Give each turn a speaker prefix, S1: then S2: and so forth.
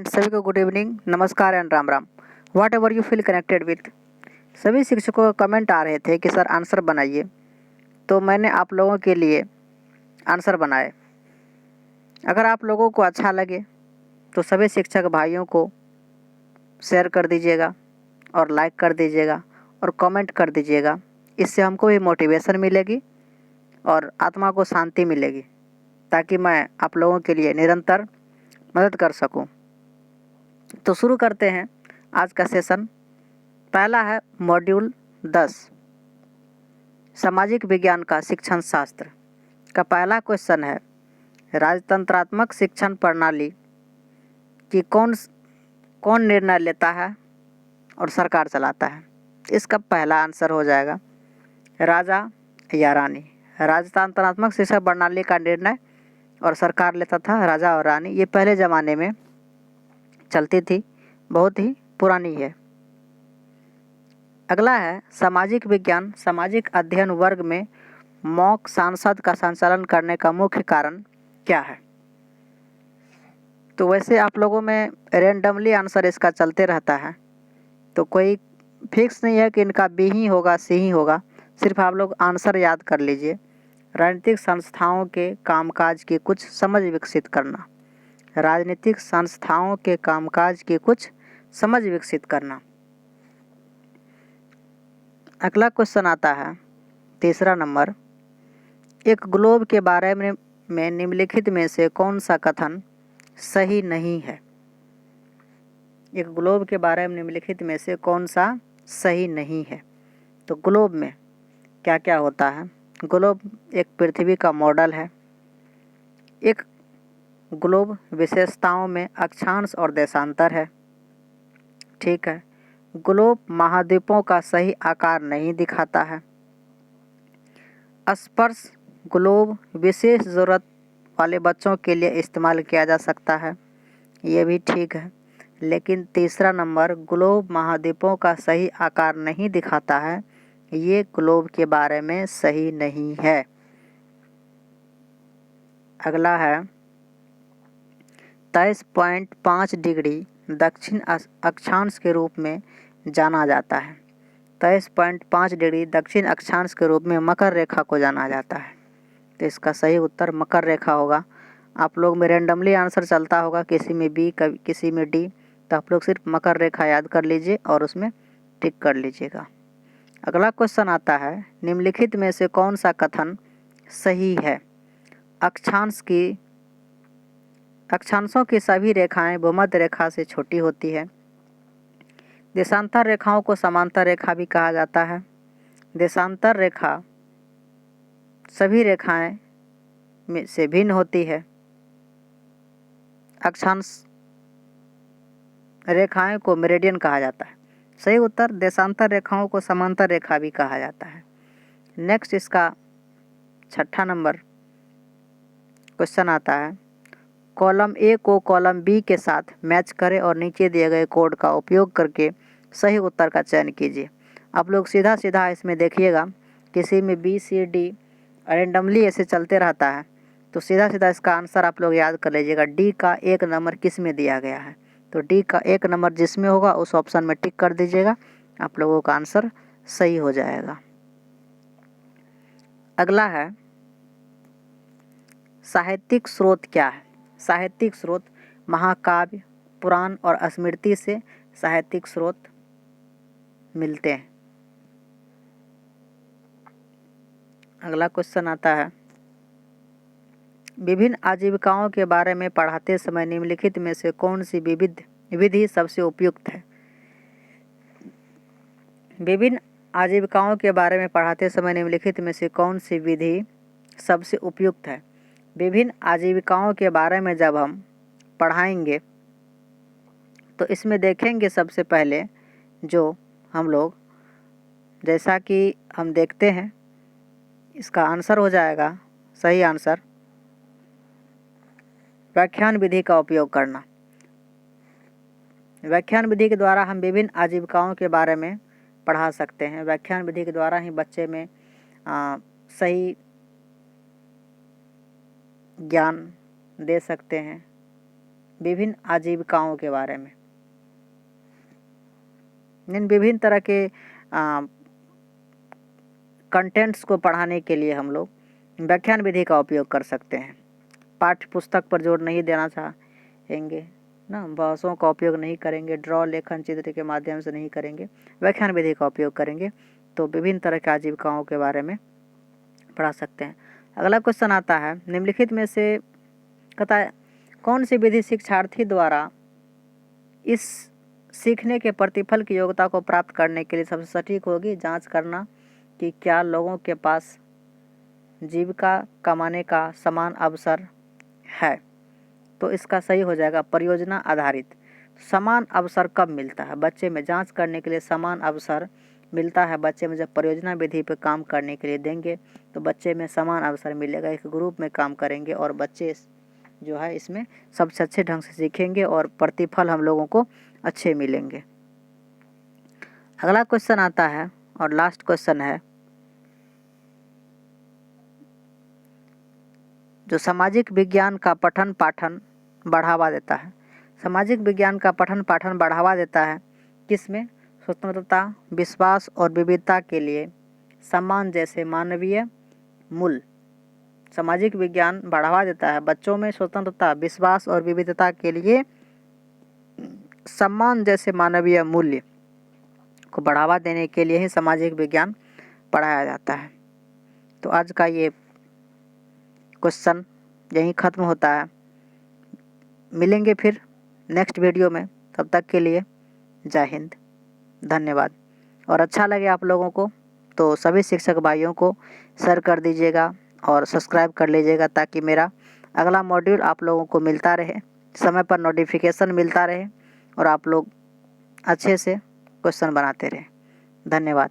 S1: सभी को good evening, नमस्कार and Ram Ram. Whatever you feel connected with. सभी शिक्षकों का कमेंट आ रहे थे कि सर आंसर बनाइए, तो मैंने आप लोगों के लिए आंसर बनाए। अगर आप लोगों को अच्छा लगे तो सभी शिक्षक भाइयों को शेयर कर दीजिएगा और लाइक कर दीजिएगा और कमेंट कर दीजिएगा। इससे हमको भी मोटिवेशन मिलेगी और आत्मा को शांति मिलेगी, ताकि मैं आप लोगों के लिए निरंतर मदद कर सकूं। तो शुरू करते हैं आज का सेशन। पहला है मॉड्यूल 10 सामाजिक विज्ञान का शिक्षण शास्त्र का पहला क्वेश्चन है, राजतंत्रात्मक शिक्षण प्रणाली की कौन निर्णय लेता है और सरकार चलाता है। इसका पहला आंसर हो जाएगा राजा या रानी। राजतंत्रात्मक शिक्षा प्रणाली का निर्णय और सरकार लेता था राजा और रानी। ये पहले ज़माने में चलती थी, बहुत ही पुरानी है। अगला है सामाजिक विज्ञान सामाजिक अध्ययन वर्ग में मॉक सांसद का संचालन करने का मुख्य कारण क्या है। तो वैसे आप लोगों में रेंडमली आंसर इसका चलते रहता है, तो कोई फिक्स नहीं है कि इनका बी ही होगा सी ही होगा। सिर्फ आप लोग आंसर याद कर लीजिए। राजनीतिक संस्थाओं के कामकाज की कुछ समझ विकसित करना। राजनीतिक संस्थाओं के कामकाज की कुछ समझ विकसित करना। अगला क्वेश्चन आता है तीसरा नंबर, एक ग्लोब के बारे में निम्नलिखित में से कौन सा कथन सही नहीं है। एक ग्लोब के बारे में निम्नलिखित में से कौन सा सही नहीं है। तो ग्लोब में क्या क्या होता है। ग्लोब एक पृथ्वी का मॉडल है। एक ग्लोब विशेषताओं में अक्षांश और देशांतर है। ठीक है। ग्लोब महाद्वीपों का सही आकार नहीं दिखाता है। स्पर्श ग्लोब विशेष ज़रूरत वाले बच्चों के लिए इस्तेमाल किया जा सकता है। ये भी ठीक है। लेकिन तीसरा नंबर, ग्लोब महाद्वीपों का सही आकार नहीं दिखाता है, ये ग्लोब के बारे में सही नहीं है। अगला है 23.5 डिग्री दक्षिण अक्षांश के रूप में जाना जाता है। 23.5 डिग्री दक्षिण अक्षांश के रूप में मकर रेखा को जाना जाता है। तो इसका सही उत्तर मकर रेखा होगा। आप लोग में रेंडमली आंसर चलता होगा, किसी में बी किसी में डी, तो आप लोग सिर्फ मकर रेखा याद कर लीजिए और उसमें टिक कर लीजिएगा। अगला क्वेश्चन आता है, निम्नलिखित में से कौन सा कथन सही है। अक्षांशों की सभी रेखाएं भूमध्य रेखा से छोटी होती है। देशांतर रेखाओं को समांतर रेखा भी कहा जाता है। देशांतर रेखा सभी रेखाएं में से भिन्न होती है। अक्षांश रेखाएं को मेरिडियन कहा जाता है। सही उत्तर, देशांतर रेखाओं को समांतर रेखा भी कहा जाता है। नेक्स्ट इसका छठा नंबर क्वेश्चन आता है, कॉलम ए को कॉलम बी के साथ मैच करें और नीचे दिए गए कोड का उपयोग करके सही उत्तर का चयन कीजिए। आप लोग सीधा सीधा इसमें देखिएगा, किसी में बी सी डी रेंडमली ऐसे चलते रहता है, तो सीधा सीधा इसका आंसर आप लोग याद कर लीजिएगा। डी का 1 नंबर किस में दिया गया है, तो डी का 1 नंबर जिसमें होगा उस ऑप्शन में टिक कर दीजिएगा, आप लोगों का आंसर सही हो जाएगा। अगला है साहित्यिक स्रोत क्या है। साहित्यिक स्रोत महाकाव्य, पुराण और स्मृति से साहित्यिक स्रोत मिलते हैं। अगला क्वेश्चन आता है, विभिन्न आजीविकाओं के बारे में पढ़ाते समय निम्नलिखित में से कौन सी विधि सबसे उपयुक्त है। विभिन्न आजीविकाओं के बारे में पढ़ाते समय निम्नलिखित में से कौन सी विधि सबसे उपयुक्त है। विभिन्न आजीविकाओं के बारे में जब हम पढ़ाएंगे तो इसमें देखेंगे सबसे पहले जो हम लोग, जैसा कि हम देखते हैं, इसका आंसर हो जाएगा सही आंसर व्याख्यान विधि का उपयोग करना। व्याख्यान विधि के द्वारा हम विभिन्न आजीविकाओं के बारे में पढ़ा सकते हैं। व्याख्यान विधि के द्वारा ही बच्चे में सही ज्ञान दे सकते हैं। विभिन्न आजीविकाओं के बारे में। इन विभिन्न तरह के कंटेंट्स को पढ़ाने के लिए हम लोग व्याख्यान विधि का उपयोग कर सकते हैं। पाठ्य पुस्तक पर जोर नहीं देना चाहेंगे ना, बहसों का उपयोग नहीं करेंगे, ड्रॉ लेखन चित्र के माध्यम से नहीं करेंगे, व्याख्यान विधि का उपयोग करेंगे तो विभिन्न तरह के आजीविकाओं के बारे में पढ़ा सकते हैं। अगला क्वेश्चन आता है, निम्नलिखित में से कहता है कौन सी विधि शिक्षार्थी द्वारा इस सीखने के प्रतिफल की योग्यता को प्राप्त करने के लिए सबसे सटीक होगी। जांच करना कि क्या लोगों के पास जीविका कमाने का समान अवसर है। तो इसका सही हो जाएगा परियोजना आधारित। समान अवसर कब मिलता है बच्चे में? जांच करने के लिए समान अवसर मिलता है बच्चे में जब परियोजना विधि पर काम करने के लिए देंगे तो बच्चे में समान अवसर मिलेगा। एक ग्रुप में काम करेंगे और बच्चे जो है इसमें सबसे अच्छे ढंग से सीखेंगे और प्रतिफल हम लोगों को अच्छे मिलेंगे। अगला क्वेश्चन आता है और लास्ट क्वेश्चन है जो सामाजिक विज्ञान का पठन पाठन बढ़ावा देता है। सामाजिक विज्ञान का पठन पाठन बढ़ावा देता है किसमें? स्वतंत्रता, विश्वास और विविधता के लिए सम्मान जैसे मानवीय मूल्य। सामाजिक विज्ञान बढ़ावा देता है बच्चों में स्वतंत्रता, विश्वास और विविधता के लिए सम्मान जैसे मानवीय मूल्य को बढ़ावा देने के लिए ही सामाजिक विज्ञान पढ़ाया जाता है। तो आज का ये क्वेश्चन यहीं ख़त्म होता है। मिलेंगे फिर नेक्स्ट वीडियो में, तब तक के लिए जय हिंद, धन्यवाद। और अच्छा लगे आप लोगों को तो सभी शिक्षक भाइयों को शेयर कर दीजिएगा और सब्सक्राइब कर लीजिएगा ताकि मेरा अगला मॉड्यूल आप लोगों को मिलता रहे, समय पर नोटिफिकेशन मिलता रहे और आप लोग अच्छे से क्वेश्चन बनाते रहें। धन्यवाद।